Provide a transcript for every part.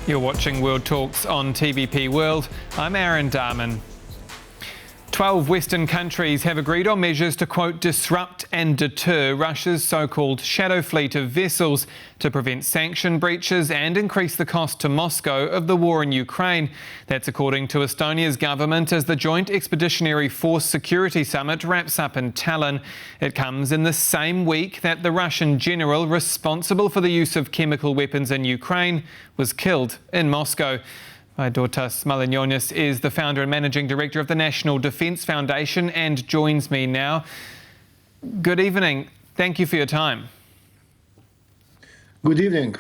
You're watching World Talks on TVP World. I'm Aaron Darman. 12 Western countries have agreed on measures to, quote, disrupt and deter Russia's so-called shadow fleet of vessels to prevent sanction breaches and increase the cost to Moscow of the war in Ukraine. That's according to Estonia's government as the Joint Expeditionary Force Security Summit wraps up in Tallinn. It comes in the same week that the Russian general responsible for the use of chemical weapons in Ukraine was killed in Moscow. Vaidotas Malinionis is the founder and managing director of the National Defence Foundation and joins me now. Good evening. Thank you for your time. Good evening.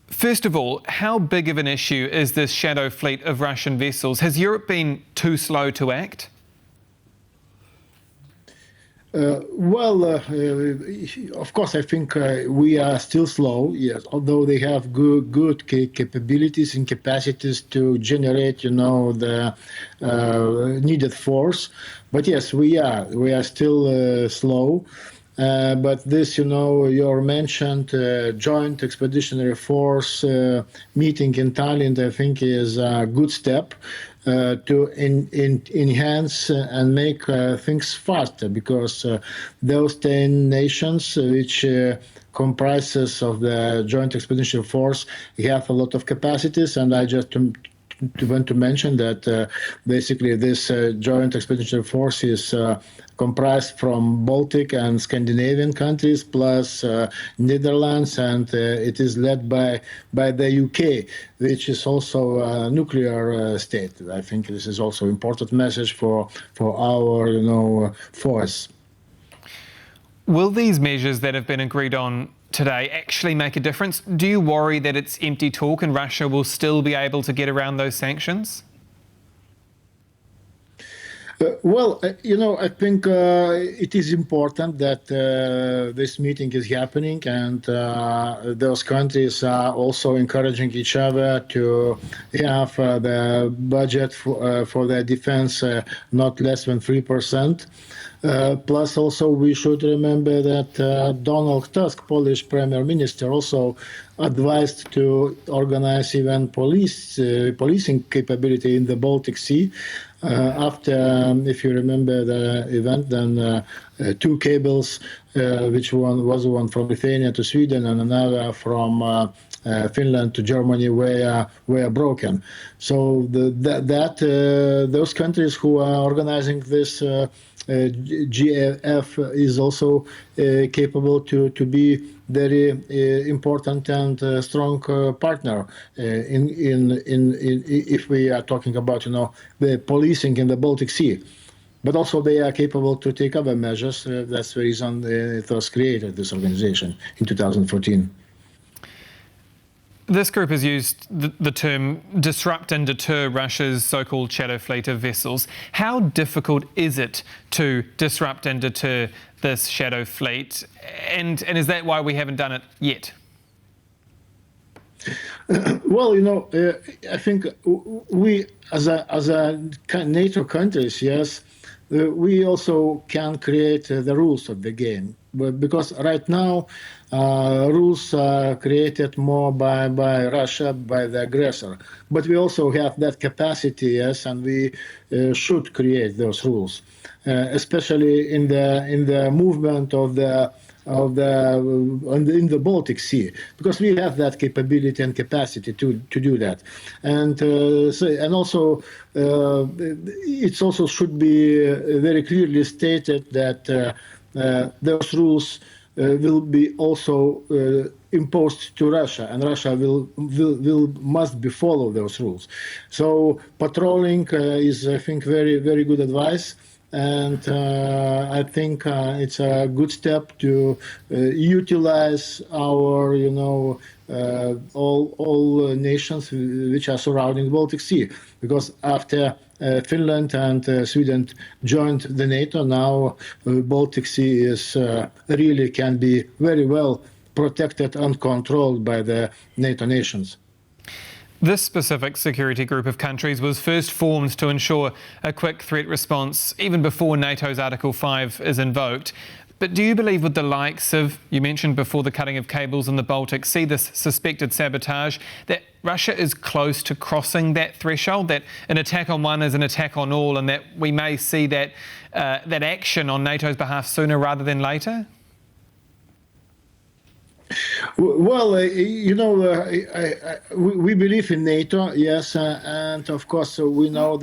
First of all, how big of an issue is this shadow fleet of Russian vessels? Has Europe been too slow to act? Of course, I think we are still slow, yes, although they have good capabilities and capacities to generate, the needed force. But yes, we are still slow. But this, your mentioned Joint Expeditionary Force meeting in Tallinn, I think, is a good step to enhance and make things faster, because those 10 nations which comprises of the Joint Expeditionary Force have a lot of capacities, and I just want to mention that basically this Joint Expeditionary Force is comprised from Baltic and Scandinavian countries plus Netherlands, and it is led by the UK, which is also a nuclear state. I think this is also an important message for our force. Will these measures that have been agreed on today actually make a difference? Do you worry that it's empty talk and Russia will still be able to get around those sanctions? I think it is important that this meeting is happening, and those countries are also encouraging each other to have the budget for their defense not less than 3%. Plus, also, we should remember that Donald Tusk, Polish Prime Minister, also advised to organize even policing capability in the Baltic Sea. After, if you remember the event, then 2 cables, which one was one from Lithuania to Sweden and another from Finland to Germany, were broken. So those countries who are organizing this GFF is also capable to be very important and strong partner if we are talking about the policing in the Baltic Sea. But also they are capable to take other measures. That's the reason it was created, this organization, in 2014. This group has used the term disrupt and deter Russia's so-called shadow fleet of vessels. How difficult is it to disrupt and deter this shadow fleet? And is that why we haven't done it yet? I think we, as a NATO countries, yes, we also can create the rules of the game. Because right now, rules are created more by Russia, by the aggressor. But we also have that capacity, yes, and we should create those rules, especially in the movement in the Baltic Sea, because we have that capability and capacity to do that, and also it also should be very clearly stated that those rules will be also imposed to Russia, and Russia must be follow those rules. So patrolling is, I think, very, very good advice. And I think it's a good step to utilize our, all nations which are surrounding the Baltic Sea, because after Finland and Sweden joined the NATO, now Baltic Sea is really can be very well protected and controlled by the NATO nations. This specific security group of countries was first formed to ensure a quick threat response even before NATO's Article 5 is invoked. But do you believe with the likes of, you mentioned before, the cutting of cables in the Baltic, see this suspected sabotage, that Russia is close to crossing that threshold, that an attack on one is an attack on all, and that we may see that, that action on NATO's behalf sooner rather than later? Well, we believe in NATO, yes, and of course we know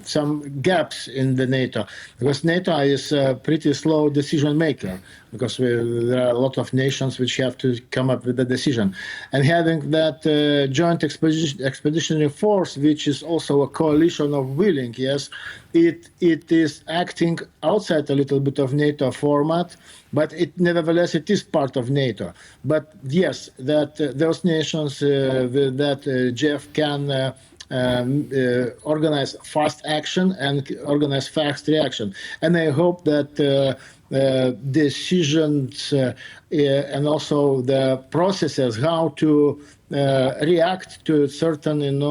some gaps in the NATO, because NATO is a pretty slow decision maker, because there are a lot of nations which have to come up with a decision, and having that joint expeditionary force, which is also a coalition of willing, yes, it is acting outside a little bit of NATO format, but nevertheless it is part of NATO. But yes, that those nations that Jeff can organize fast action and organize fast reaction, and I hope that decisions and also the processes how to react to certain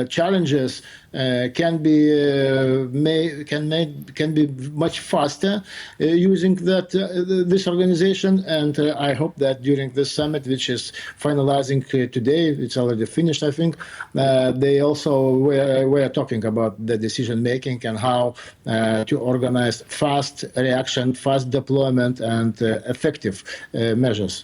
challenges can be much faster using this organization, and I hope that during this summit, which is finalizing today, it's already finished, I think, they also were talking about the decision making and how to organize fast reaction, fast deployment, and effective measures.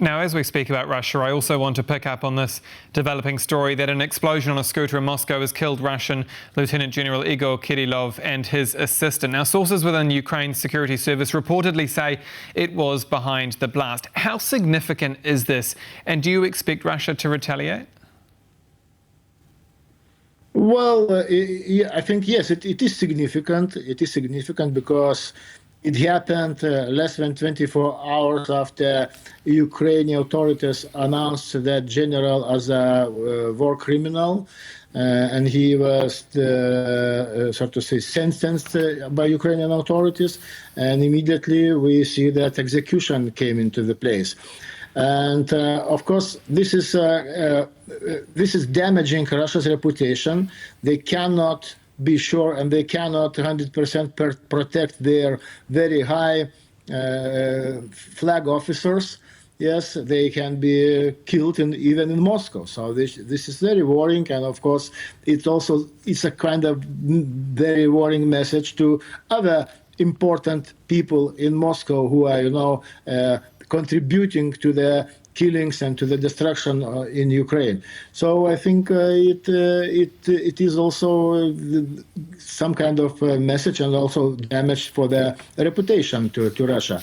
Now, as we speak about Russia, I also want to pick up on this developing story that an explosion on a scooter in Moscow has killed Russian Lieutenant General Igor Kirillov and his assistant. Now, sources within Ukraine's security service reportedly say it was behind the blast. How significant is this, and do you expect Russia to retaliate? Well, I think, yes, it is significant. It is significant because it happened less than 24 hours after Ukrainian authorities announced that general as a war criminal, and he was, so to say, sentenced by Ukrainian authorities, and immediately we see that execution came into the place. And of course, this is damaging Russia's reputation. They cannot be sure, and they cannot 100% protect their very high flag officers. Yes, they can be killed even in Moscow. So this is very worrying, and of course, it's a kind of very worrying message to other important people in Moscow who are, contributing to the killings and to the destruction in Ukraine. So I think it is also some kind of message and also damage for the reputation to Russia.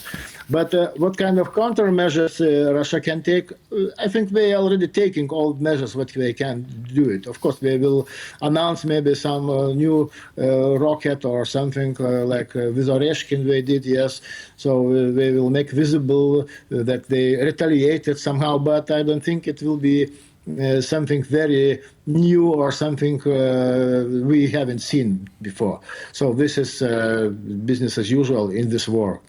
But what kind of countermeasures Russia can take? I think they are already taking all measures what they can do it. Of course, they will announce maybe some new rocket or something like with Oreshkin they did, yes. So they will make visible that they retaliated somehow, but I don't think it will be something very new or something we haven't seen before. So this is business as usual in this war.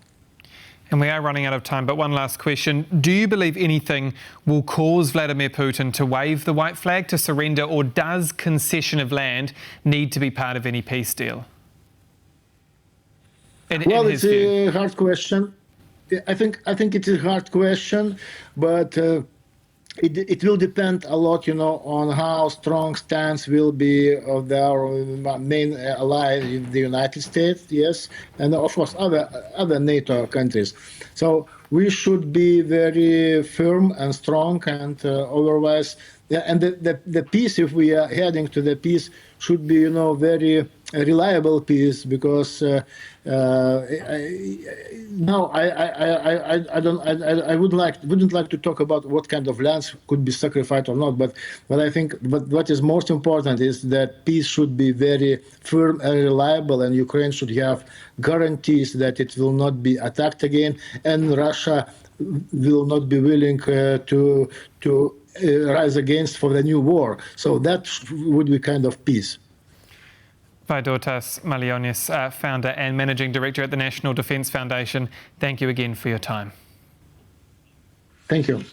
And we are running out of time, but one last question. Do you believe anything will cause Vladimir Putin to wave the white flag, to surrender, or does concession of land need to be part of any peace deal? Well, it's a hard question. I think it's a hard question, but it will depend a lot, on how strong stance will be of our main ally in the United States, yes, and of course other NATO countries. So we should be very firm and strong, and otherwise, and the peace, if we are heading to the peace, should be, very reliable peace, because now I wouldn't like to talk about what kind of lands could be sacrificed or not, but I think what is most important is that peace should be very firm and reliable, and Ukraine should have guarantees that it will not be attacked again, and Russia will not be willing to rise against for the new war. So that would be kind of peace. Vaidotas Malinionis, founder and managing director at the National Defence Foundation, thank you again for your time. Thank you.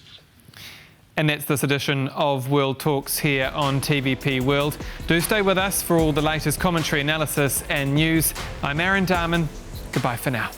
And that's this edition of World Talks here on TVP World. Do stay with us for all the latest commentary, analysis and news. I'm Aaron Darman. Goodbye for now.